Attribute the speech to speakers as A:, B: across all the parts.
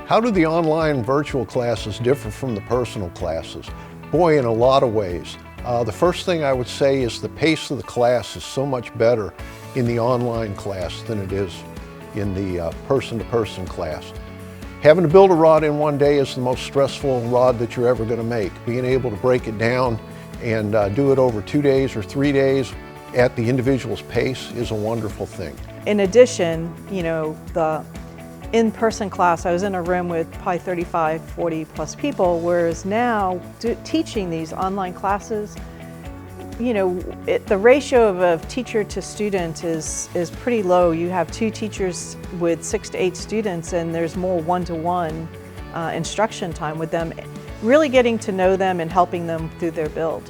A: How do the online virtual classes differ from the personal classes? Boy, in a lot of ways. The first thing I would say is the pace of the class is so much better in the online class than it is in the person-to-person class. Having to build a rod in one day is the most stressful rod that you're ever going to make. Being able to break it down and do it over 2 days or 3 days at the individual's pace is a wonderful thing.
B: In addition, the in-person class, I was in a room with probably 35, 40 plus people, whereas now teaching these online classes, the ratio of teacher to student is pretty low. You have 2 teachers with 6 to 8 students, and there's more one-to-one instruction time with them, really getting to know them and helping them through their build.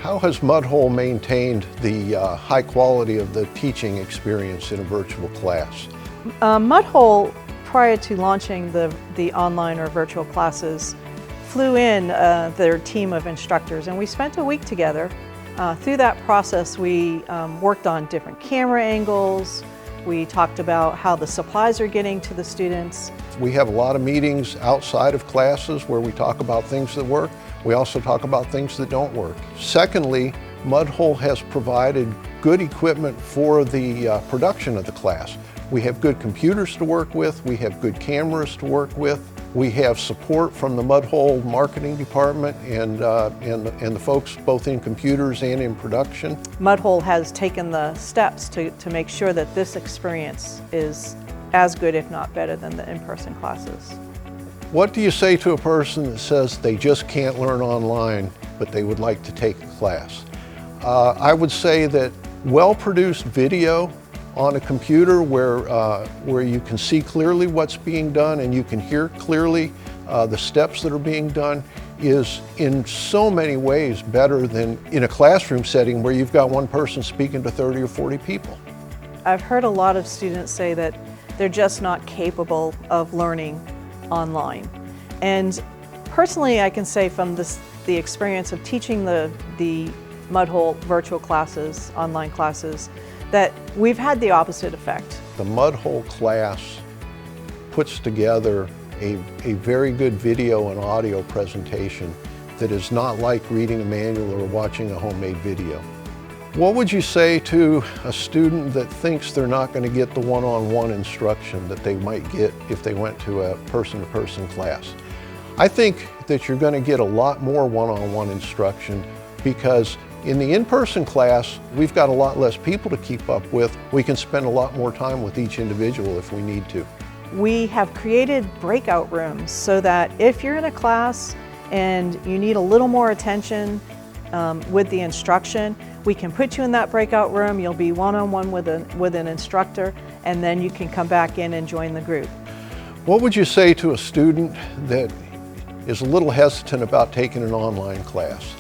A: How has Mudhole maintained the high quality of the teaching experience in a virtual class?
B: Mudhole, prior to launching the online or virtual classes, flew in their team of instructors, and we spent a week together. Through that process, we worked on different camera angles. We talked about how the supplies are getting to the students.
A: We have a lot of meetings outside of classes where we talk about things that work. We also talk about things that don't work. Secondly, Mudhole has provided good equipment for the production of the class. We have good computers to work with, we have good cameras to work with, we have support from the Mudhole marketing department and the folks both in computers and in production.
B: Mudhole has taken the steps to make sure that this experience is as good, if not better, than the in-person classes.
A: What do you say to a person that says they just can't learn online, but they would like to take a class? I would say that well-produced video on a computer where you can see clearly what's being done and you can hear clearly the steps that are being done is in so many ways better than in a classroom setting where you've got one person speaking to 30 or 40 people. I've
B: heard a lot of students say that they're just not capable of learning online. And personally, I can say from the experience of teaching the Mudhole virtual classes, online classes, that we've had the opposite effect. The
A: Mudhole class puts together a very good video and audio presentation that is not like reading a manual or watching a homemade video. What would you say to a student that thinks they're not going to get the one-on-one instruction that they might get if they went to a person-to-person class? I think that you're going to get a lot more one-on-one instruction because in the in-person class, we've got a lot less people to keep up with. We can spend a lot more time with each individual if we need to. We have created breakout rooms so that if you're in a class and you need a little more attention with the instruction, we can put you in that breakout room. You'll be one-on-one with an instructor, and then you can come back in and join the group. What would you say to a student that is a little hesitant about taking an online class?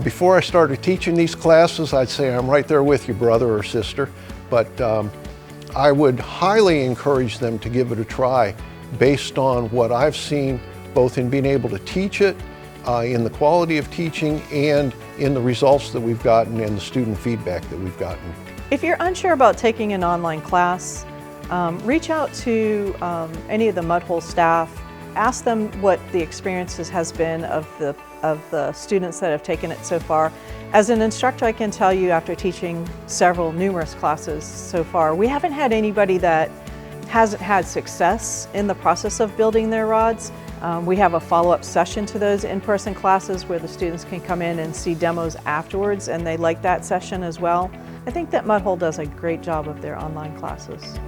A: Before I started teaching these classes, I'd say I'm right there with you, brother or sister, but I would highly encourage them to give it a try based on what I've seen, both in being able to teach it, in the quality of teaching, and in the results that we've gotten and the student feedback that we've gotten. If you're unsure about taking an online class, reach out to any of the Mudhole staff. Ask them what the experiences has been of the students that have taken it so far. As an instructor, I can tell you after teaching numerous classes so far, we haven't had anybody that hasn't had success in the process of building their rods. We have a follow-up session to those in-person classes where the students can come in and see demos afterwards, and they like that session as well. I think that Mudhole does a great job of their online classes.